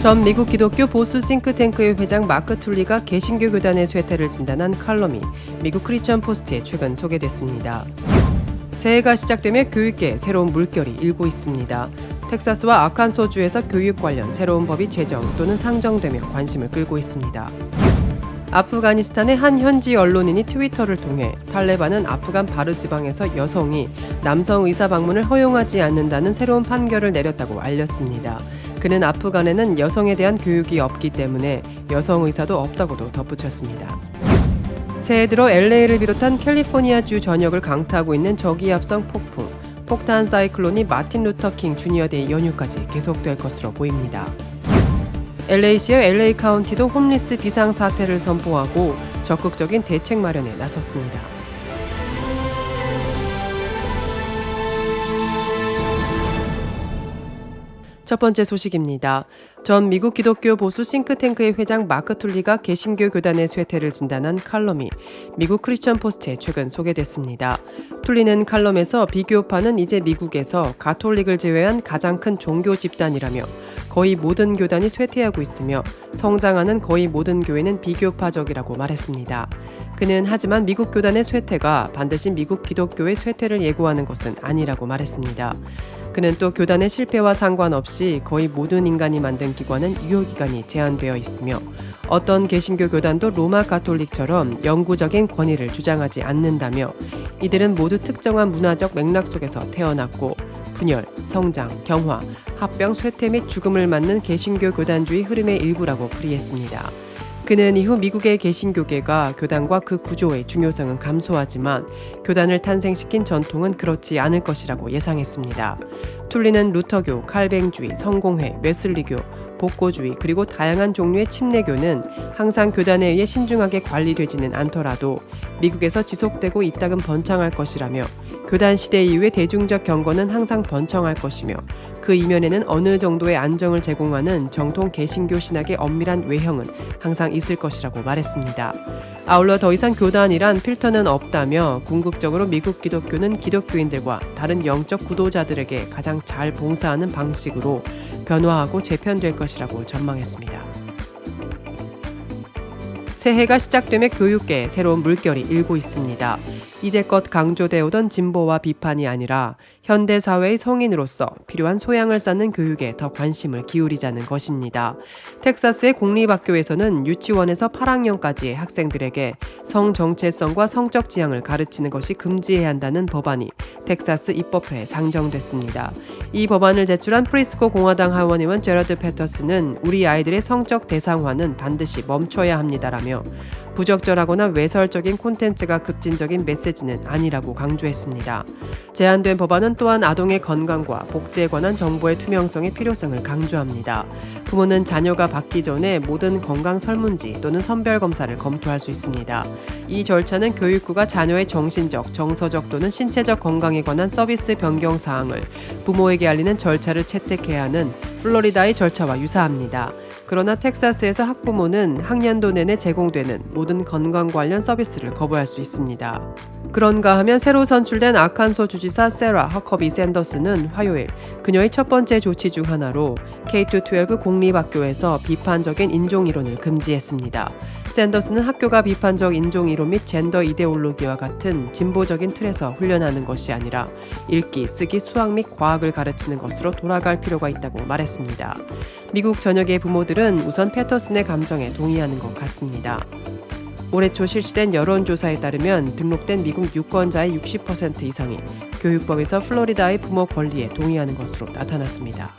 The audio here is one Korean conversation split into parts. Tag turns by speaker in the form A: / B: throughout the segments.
A: 전 미국 기독교 보수 싱크탱크의 회장 마크 툴리가 개신교 교단의 쇠퇴를 진단한 칼럼이 미국 크리스천 포스트에 최근 소개됐습니다. 새해가 시작되며 교육계에 새로운 물결이 일고 있습니다. 텍사스와 아칸소주에서 교육 관련 새로운 법이 제정 또는 상정되며 관심을 끌고 있습니다. 아프가니스탄의 한 현지 언론인이 트위터를 통해 탈레반은 아프간 바르 지방에서 여성이 남성 의사 방문을 허용하지 않는다는 새로운 판결을 내렸다고 알렸습니다. 그는 아프간에는 여성에 대한 교육이 없기 때문에 여성 의사도 없다고도 덧붙였습니다. 새해 들어 LA를 비롯한 캘리포니아주 전역을 강타하고 있는 저기압성 폭풍, 폭탄 사이클론이 마틴 루터 킹 주니어 데이 연휴까지 계속될 것으로 보입니다. LA시와 LA 카운티도 홈리스 비상사태를 선포하고 적극적인 대책 마련에 나섰습니다. 첫 번째 소식입니다. 전 미국 기독교 보수 싱크탱크의 회장 마크 툴리가 개신교 교단의 쇠퇴를 진단한 칼럼이 미국 크리스천 포스트에 최근 소개됐습니다. 툴리는 칼럼에서 비교파는 이제 미국에서 가톨릭을 제외한 가장 큰 종교 집단이라며 거의 모든 교단이 쇠퇴하고 있으며 성장하는 거의 모든 교회는 비교파적이라고 말했습니다. 그는 하지만 미국 교단의 쇠퇴가 반드시 미국 기독교의 쇠퇴를 예고하는 것은 아니라고 말했습니다. 그는 또 교단의 실패와 상관없이 거의 모든 인간이 만든 기관은 유효기간이 제한되어 있으며 어떤 개신교 교단도 로마 가톨릭처럼 영구적인 권위를 주장하지 않는다며 이들은 모두 특정한 문화적 맥락 속에서 태어났고 분열, 성장, 경화, 합병, 쇠퇴 및 죽음을 맞는 개신교 교단주의 흐름의 일부라고 풀이했습니다. 그는 이후 미국의 개신교계가 교단과 그 구조의 중요성은 감소하지만 교단을 탄생시킨 전통은 그렇지 않을 것이라고 예상했습니다. 툴리는 루터교, 칼뱅주의, 성공회, 웨슬리교, 복고주의 그리고 다양한 종류의 침례교는 항상 교단에 의해 신중하게 관리되지는 않더라도 미국에서 지속되고 이따금 번창할 것이라며 교단 시대 이후의 대중적 경건은 항상 번창할 것이며 그 이면에는 어느 정도의 안정을 제공하는 정통 개신교 신학의 엄밀한 외형은 항상 있을 것이라고 말했습니다. 아울러 더 이상 교단이란 필터는 없다며 궁극적으로 미국 기독교는 기독교인들과 다른 영적 구도자들에게 가장 잘 봉사하는 방식으로 변화하고 재편될 것이라고 전망했습니다. 새해가 시작되며 교육계에 새로운 물결이 일고 있습니다. 이제껏 강조되어 오던 진보와 비판이 아니라 현대 사회의 성인으로서 필요한 소양을 쌓는 교육에 더 관심을 기울이자는 것입니다. 텍사스의 공립학교에서는 유치원에서 8학년까지의 학생들에게 성 정체성과 성적 지향을 가르치는 것이 금지해야 한다는 법안이 텍사스 입법회에 상정됐습니다. 이 법안을 제출한 프리스코 공화당 하원의원 제러드 패터스는 우리 아이들의 성적 대상화는 반드시 멈춰야 합니다라며 부적절하거나 외설적인 콘텐츠가 급진적인 메시지는 아니라고 강조했습니다. 제안된 법안은 또한 아동의 건강과 복지에 관한 정보의 투명성의 필요성을 강조합니다. 부모는 자녀가 받기 전에 모든 건강 설문지 또는 선별검사를 검토할 수 있습니다. 이 절차는 교육부가 자녀의 정신적, 정서적 또는 신체적 건강에 관한 서비스 변경 사항을 부모에게 알리는 절차를 채택해야 하는 플로리다의 절차와 유사합니다. 그러나 텍사스에서 학부모는 학년도 내내 제공되는 모든 건강 관련 서비스를 거부할 수 있습니다. 그런가 하면 새로 선출된 아칸소 주지사 세라 허커비 샌더스는 화요일 그녀의 첫 번째 조치 중 하나로 K-12 공립학교에서 비판적인 인종이론을 금지했습니다. 샌더스는 학교가 비판적 인종이론 및 젠더 이데올로기와 같은 진보적인 틀에서 훈련하는 것이 아니라 읽기, 쓰기, 수학 및 과학을 가르치는 것으로 돌아갈 필요가 있다고 말했습니다. 미국 전역의 부모들은 우선 패터슨의 감정에 동의하는 것 같습니다. 올해 초 실시된 여론조사에 따르면 등록된 미국 유권자의 60% 이상이 교육법에서 플로리다의 부모 권리에 동의하는 것으로 나타났습니다.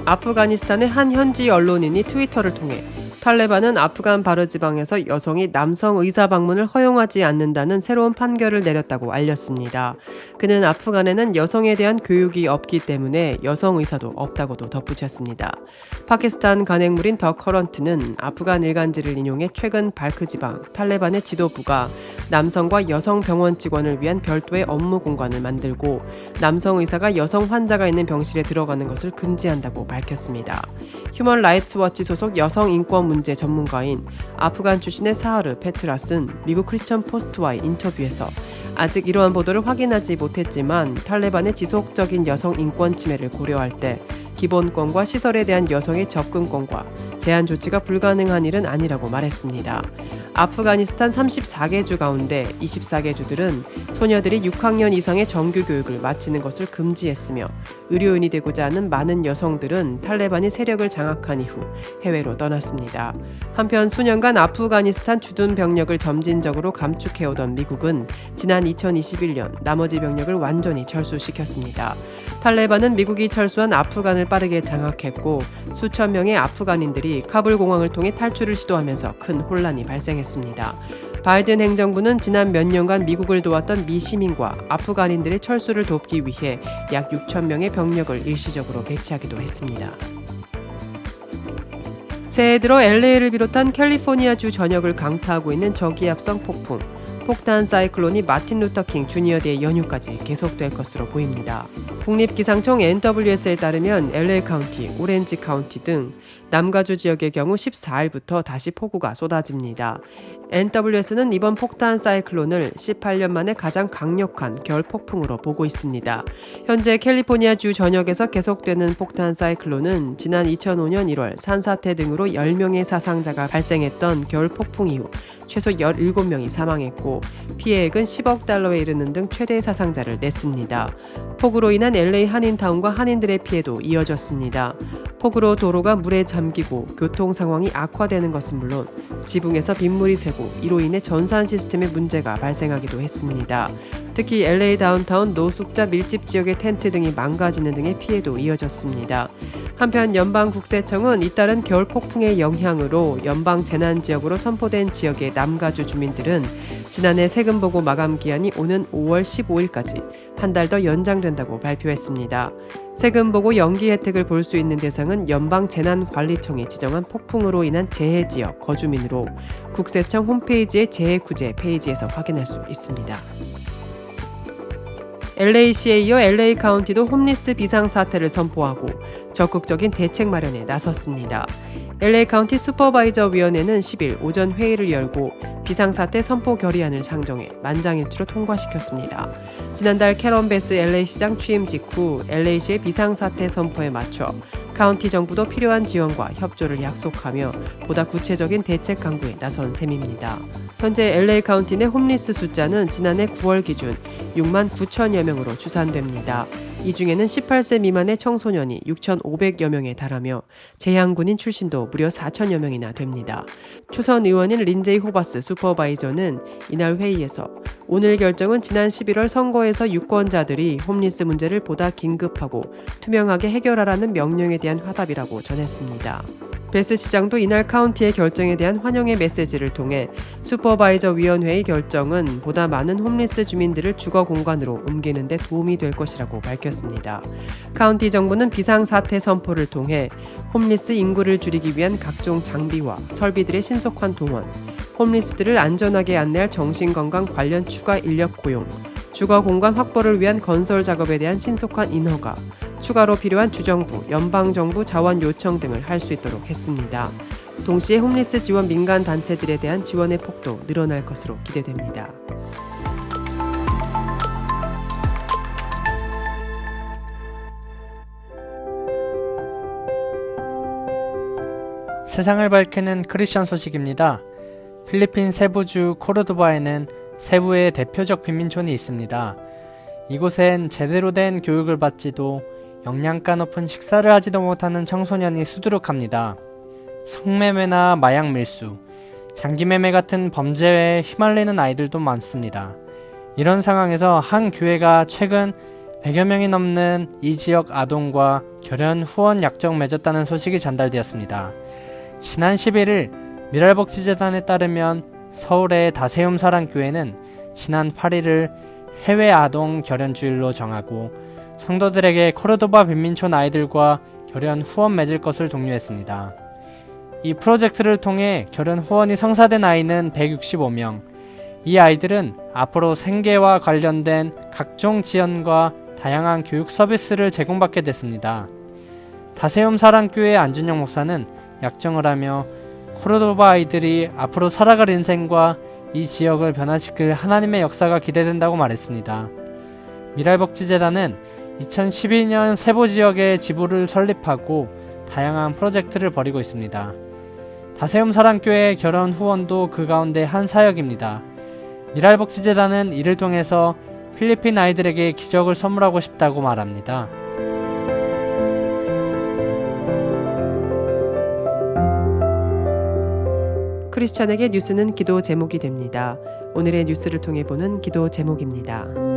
A: 아프가니스탄의 한 현지 언론인이 트위터를 통해 탈레반은 아프간 바르 지방에서 여성이 남성 의사 방문을 허용하지 않는다는 새로운 판결을 내렸다고 알렸습니다. 그는 아프간에는 여성에 대한 교육이 없기 때문에 여성 의사도 없다고도 덧붙였습니다. 파키스탄 간행물인 더 커런트는 아프간 일간지를 인용해 최근 발크 지방 탈레반의 지도부가 남성과 여성 병원 직원을 위한 별도의 업무 공간을 만들고 남성 의사가 여성 환자가 있는 병실에 들어가는 것을 금지한다고 밝혔습니다. 휴먼 라이츠 워치 소속 여성 인권 문제 전문가인 아프간 출신의 사하르 페트라스는 미국 크리스천 포스트와의 인터뷰에서 아직 이러한 보도를 확인하지 못했지만 탈레반의 지속적인 여성 인권 침해를 고려할 때 기본권과 시설에 대한 여성의 접근권과 제한 조치가 불가능한 일은 아니라고 말했습니다. 아프가니스탄 34개 주 가운데 24개 주들은 소녀들이 6학년 이상의 정규 교육을 마치는 것을 금지했으며 의료인이 되고자 하는 많은 여성들은 탈레반이 세력을 장악한 이후 해외로 떠났습니다. 한편 수년간 아프가니스탄 주둔 병력을 점진적으로 감축해오던 미국은 지난 2021년 나머지 병력을 완전히 철수시켰습니다. 탈레반은 미국이 철수한 아프간을 빠르게 장악했고 수천 명의 아프간인들이 카불 공항을 통해 탈출을 시도하면서 큰 혼란이 발생했습니다. 바이든 행정부는 지난 몇 년간 미국을 도왔던 미 시민과 아프간인들의 철수를 돕기 위해 약 6천 명의 병력을 일시적으로 배치하기도 했습니다. 새해 들어 LA를 비롯한 캘리포니아주 전역을 강타하고 있는 저기압성 폭풍, 폭탄 사이클론이 마틴 루터 킹 주니어 데이 연휴까지 계속될 것으로 보입니다. 국립기상청 NWS에 따르면 LA 카운티, 오렌지 카운티 등 남가주 지역의 경우 14일부터 다시 폭우가 쏟아집니다. NWS는 이번 폭탄 사이클론을 18년 만에 가장 강력한 겨울 폭풍으로 보고 있습니다. 현재 캘리포니아 주 전역에서 계속되는 폭탄 사이클론은 지난 2005년 1월 산사태 등으로 10명의 사상자가 발생했던 겨울 폭풍 이후 최소 17명이 사망했고 피해액은 10억 달러에 이르는 등 최대 사상자를 냈습니다. 폭우로 인한 LA 한인타운과 한인들의 피해도 이어졌습니다. 폭우로 도로가 물에 잠기고 교통 상황이 악화되는 것은 물론 지붕에서 빗물이 새고 이로 인해 전산 시스템에 문제가 발생하기도 했습니다. 특히 LA 다운타운 노숙자 밀집 지역의 텐트 등이 망가지는 등의 피해도 이어졌습니다. 한편 연방국세청은 잇따른 겨울 폭풍의 영향으로 연방재난지역으로 선포된 지역의 남가주 주민들은 지난해 세금 보고 마감 기한이 오는 5월 15일까지 한 달 더 연장된다고 발표했습니다. 세금 보고 연기 혜택을 볼 수 있는 대상은 연방재난관리청이 지정한 폭풍으로 인한 재해지역 거주민으로 국세청 홈페이지의 재해구제 페이지에서 확인할 수 있습니다. LA시에 이어 LA 카운티도 홈리스 비상사태를 선포하고 적극적인 대책 마련에 나섰습니다. LA 카운티 슈퍼바이저 위원회는 10일 오전 회의를 열고 비상사태 선포 결의안을 상정해 만장일치로 통과시켰습니다. 지난달 캐런 베스 LA시장 취임 직후 LA시의 비상사태 선포에 맞춰 카운티 정부도 필요한 지원과 협조를 약속하며 보다 구체적인 대책 강구에 나선 셈입니다. 현재 LA 카운티 내 홈리스 숫자는 지난해 9월 기준 6만 9천여 명으로 추산됩니다. 이 중에는 18세 미만의 청소년이 6,500여 명에 달하며 재향군인 출신도 무려 4천여 명이나 됩니다. 초선 의원인 린제이 호바스 슈퍼바이저는 이날 회의에서 오늘 결정은 지난 11월 선거에서 유권자들이 홈리스 문제를 보다 긴급하고 투명하게 해결하라는 명령에 대한 화답이라고 전했습니다. 베스 시장도 이날 카운티의 결정에 대한 환영의 메시지를 통해 슈퍼바이저 위원회의 결정은 보다 많은 홈리스 주민들을 주거 공간으로 옮기는 데 도움이 될 것이라고 밝혔습니다. 카운티 정부는 비상사태 선포를 통해 홈리스 인구를 줄이기 위한 각종 장비와 설비들의 신속한 동원, 홈리스들을 안전하게 안내할 정신건강 관련 추가 인력 고용, 주거 공간 확보를 위한 건설 작업에 대한 신속한 인허가, 추가로 필요한 주정부, 연방정부 자원 요청 등을 할 수 있도록 했습니다. 동시에 홈리스 지원 민간 단체들에 대한 지원의 폭도 늘어날 것으로 기대됩니다.
B: 세상을 밝히는 크리스천 소식입니다. 필리핀 세부주 코르도바에는 세부의 대표적 빈민촌이 있습니다. 이곳엔 제대로 된 교육을 받지도 영양가 높은 식사를 하지도 못하는 청소년이 수두룩합니다. 성매매나 마약 밀수, 장기매매 같은 범죄에 휘말리는 아이들도 많습니다. 이런 상황에서 한 교회가 최근 100여 명이 넘는 이 지역 아동과 결연 후원 약정 맺었다는 소식이 전달되었습니다. 지난 11일 미랄복지재단에 따르면 서울의 다세움 사랑교회는 지난 8일을 해외 아동 결연주일로 정하고 성도들에게 코르도바 빈민촌 아이들과 결연 후원 맺을 것을 독려했습니다. 이 프로젝트를 통해 결연 후원이 성사된 아이는 165명. 이 아이들은 앞으로 생계와 관련된 각종 지원과 다양한 교육 서비스를 제공받게 됐습니다. 다세움 사랑교회 안준영 목사는 약정을 하며 코르도바 아이들이 앞으로 살아갈 인생과 이 지역을 변화시킬 하나님의 역사가 기대된다고 말했습니다. 미랄복지재단은 2012년 세부 지역에 지부를 설립하고 다양한 프로젝트를 벌이고 있습니다. 다세움 사랑교회 결혼 후원도 그 가운데 한 사역입니다. 미랄복지재단은 이를 통해서 필리핀 아이들에게 기적을 선물하고 싶다고 말합니다.
A: 크리스찬에게 뉴스는 기도 제목이 됩니다. 오늘의 뉴스를 통해 보는 기도 제목입니다.